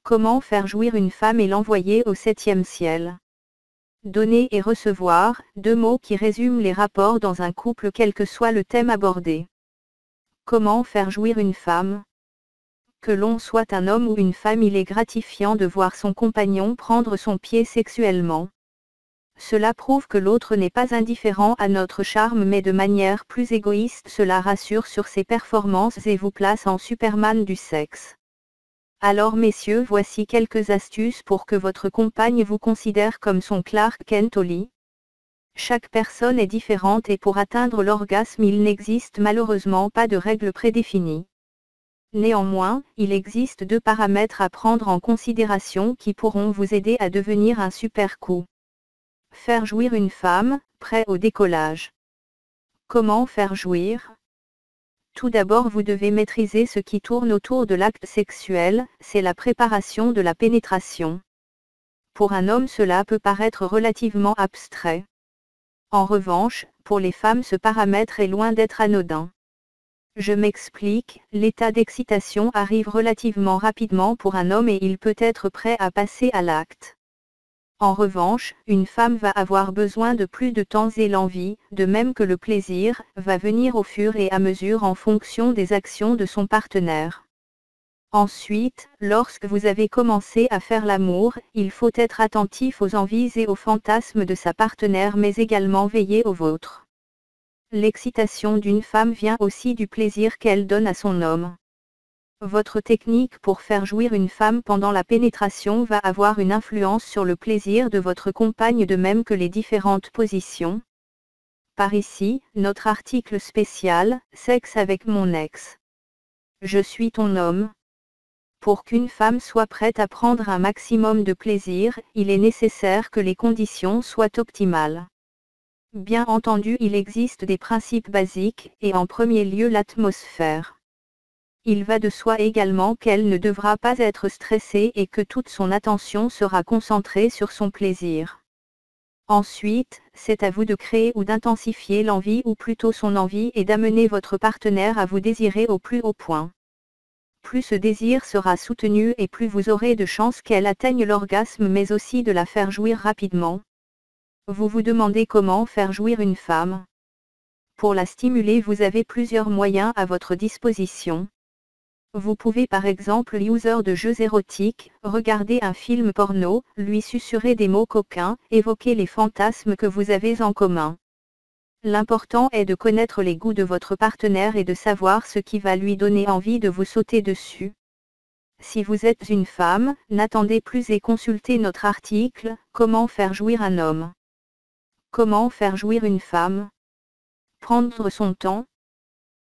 Comment faire jouir une femme et l'envoyer au 7e ciel? Donner et recevoir, deux mots qui résument les rapports dans un couple quel que soit le thème abordé. Comment faire jouir une femme? Que l'on soit un homme ou une femme, il est gratifiant de voir son compagnon prendre son pied sexuellement. Cela prouve que l'autre n'est pas indifférent à notre charme mais de manière plus égoïste, cela rassure sur ses performances et vous place en Superman du sexe. Alors messieurs, voici quelques astuces pour que votre compagne vous considère comme son Clark Kent au lit. Chaque personne est différente et pour atteindre l'orgasme il n'existe malheureusement pas de règle prédéfinie. Néanmoins, il existe deux paramètres à prendre en considération qui pourront vous aider à devenir un super coup. Faire jouir une femme, prêt au décollage. Comment faire jouir? Tout d'abord vous devez maîtriser ce qui tourne autour de l'acte sexuel, c'est la préparation de la pénétration. Pour un homme cela peut paraître relativement abstrait. En revanche, pour les femmes ce paramètre est loin d'être anodin. Je m'explique, l'état d'excitation arrive relativement rapidement pour un homme et il peut être prêt à passer à l'acte. En revanche, une femme va avoir besoin de plus de temps et l'envie, de même que le plaisir, va venir au fur et à mesure en fonction des actions de son partenaire. Ensuite, lorsque vous avez commencé à faire l'amour, il faut être attentif aux envies et aux fantasmes de sa partenaire mais également veiller aux vôtres. L'excitation d'une femme vient aussi du plaisir qu'elle donne à son homme. Votre technique pour faire jouir une femme pendant la pénétration va avoir une influence sur le plaisir de votre compagne de même que les différentes positions. Par ici, notre article spécial, Sexe avec mon ex. Je suis ton homme. Pour qu'une femme soit prête à prendre un maximum de plaisir, il est nécessaire que les conditions soient optimales. Bien entendu, il existe des principes basiques, et en premier lieu l'atmosphère. Il va de soi également qu'elle ne devra pas être stressée et que toute son attention sera concentrée sur son plaisir. Ensuite, c'est à vous de créer ou d'intensifier l'envie ou plutôt son envie et d'amener votre partenaire à vous désirer au plus haut point. Plus ce désir sera soutenu et plus vous aurez de chances qu'elle atteigne l'orgasme mais aussi de la faire jouir rapidement. Vous vous demandez comment faire jouir une femme. Pour la stimuler, vous avez plusieurs moyens à votre disposition. Vous pouvez par exemple, user de jeux érotiques, regarder un film porno, lui susurrer des mots coquins, évoquer les fantasmes que vous avez en commun. L'important est de connaître les goûts de votre partenaire et de savoir ce qui va lui donner envie de vous sauter dessus. Si vous êtes une femme, n'attendez plus et consultez notre article, Comment faire jouir un homme. Comment faire jouir une femme? Prendre son temps.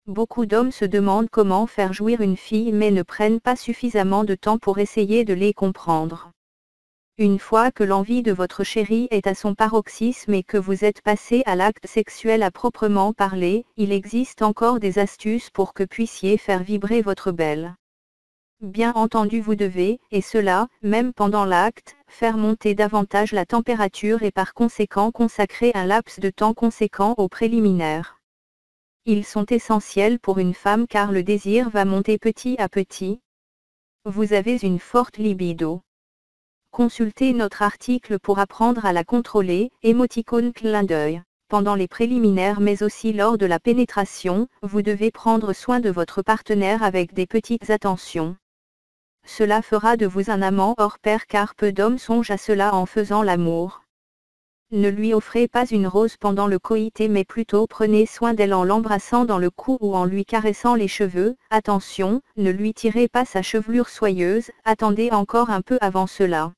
Beaucoup d'hommes se demandent comment faire jouir une fille mais ne prennent pas suffisamment de temps pour essayer de les comprendre. Une fois que l'envie de votre chérie est à son paroxysme et que vous êtes passé à l'acte sexuel à proprement parler, il existe encore des astuces pour que puissiez faire vibrer votre belle. Bien entendu vous devez, et cela, même pendant l'acte, faire monter davantage la température et par conséquent consacrer un laps de temps conséquent aux préliminaires. Ils sont essentiels pour une femme car le désir va monter petit à petit. Vous avez une forte libido. Consultez notre article pour apprendre à la contrôler, émoticône clin d'œil. Pendant les préliminaires mais aussi lors de la pénétration, vous devez prendre soin de votre partenaire avec des petites attentions. Cela fera de vous un amant hors pair car peu d'hommes songent à cela en faisant l'amour. Ne lui offrez pas une rose pendant le coïté mais plutôt prenez soin d'elle en l'embrassant dans le cou ou en lui caressant les cheveux. Attention, ne lui tirez pas sa chevelure soyeuse, attendez encore un peu avant cela.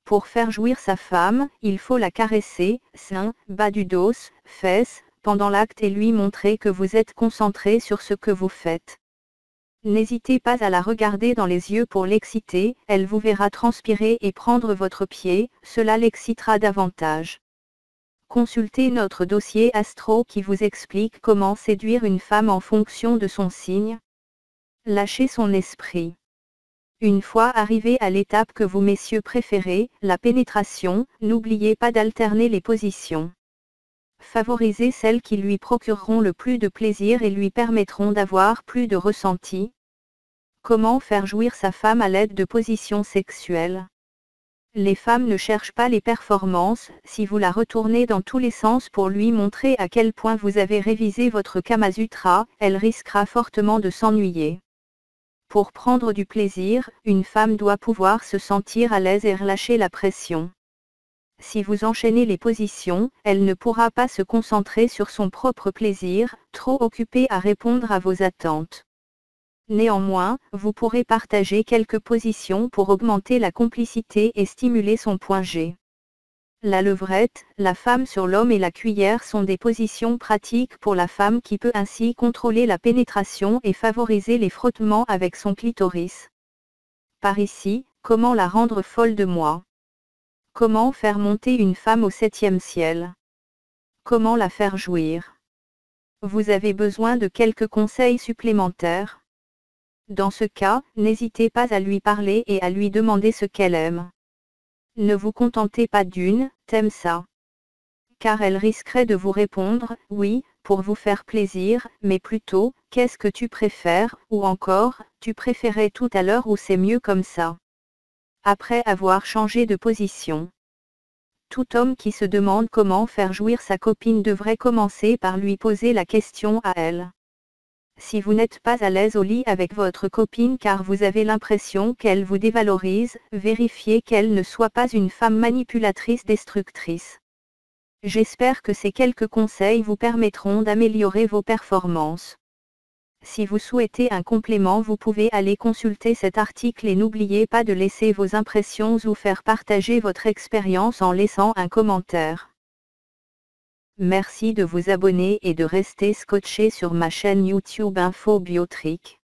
Pour faire jouir sa femme, il faut la caresser, sein, bas du dos, fesses, pendant l'acte et lui montrer que vous êtes concentré sur ce que vous faites. N'hésitez pas à la regarder dans les yeux pour l'exciter, elle vous verra transpirer et prendre votre pied, cela l'excitera davantage. Consultez notre dossier astro qui vous explique comment séduire une femme en fonction de son signe. Lâchez son esprit. Une fois arrivé à l'étape que vous messieurs préférez, la pénétration, n'oubliez pas d'alterner les positions. Favorisez celles qui lui procureront le plus de plaisir et lui permettront d'avoir plus de ressenti. Comment faire jouir sa femme à l'aide de positions sexuelles? Les femmes ne cherchent pas les performances. Si vous la retournez dans tous les sens pour lui montrer à quel point vous avez révisé votre Kama Sutra, elle risquera fortement de s'ennuyer. Pour prendre du plaisir, une femme doit pouvoir se sentir à l'aise et relâcher la pression. Si vous enchaînez les positions, elle ne pourra pas se concentrer sur son propre plaisir, trop occupée à répondre à vos attentes. Néanmoins, vous pourrez partager quelques positions pour augmenter la complicité et stimuler son point G. La levrette, la femme sur l'homme et la cuillère sont des positions pratiques pour la femme qui peut ainsi contrôler la pénétration et favoriser les frottements avec son clitoris. Par ici, comment la rendre folle de moi? Comment faire monter une femme au 7e ciel? Comment la faire jouir? Vous avez besoin de quelques conseils supplémentaires? Dans ce cas, n'hésitez pas à lui parler et à lui demander ce qu'elle aime. Ne vous contentez pas d'une « t'aimes ça ». Car elle risquerait de vous répondre « oui, pour vous faire plaisir », mais plutôt « qu'est-ce que tu préfères » ou encore « tu préférais tout à l'heure ou c'est mieux comme ça ». Après avoir changé de position. Tout homme qui se demande comment faire jouir sa copine devrait commencer par lui poser la question à elle. Si vous n'êtes pas à l'aise au lit avec votre copine car vous avez l'impression qu'elle vous dévalorise, vérifiez qu'elle ne soit pas une femme manipulatrice destructrice. J'espère que ces quelques conseils vous permettront d'améliorer vos performances. Si vous souhaitez un complément, vous pouvez aller consulter cet article et n'oubliez pas de laisser vos impressions ou faire partager votre expérience en laissant un commentaire. Merci de vous abonner et de rester scotché sur ma chaîne YouTube Info Biotrick.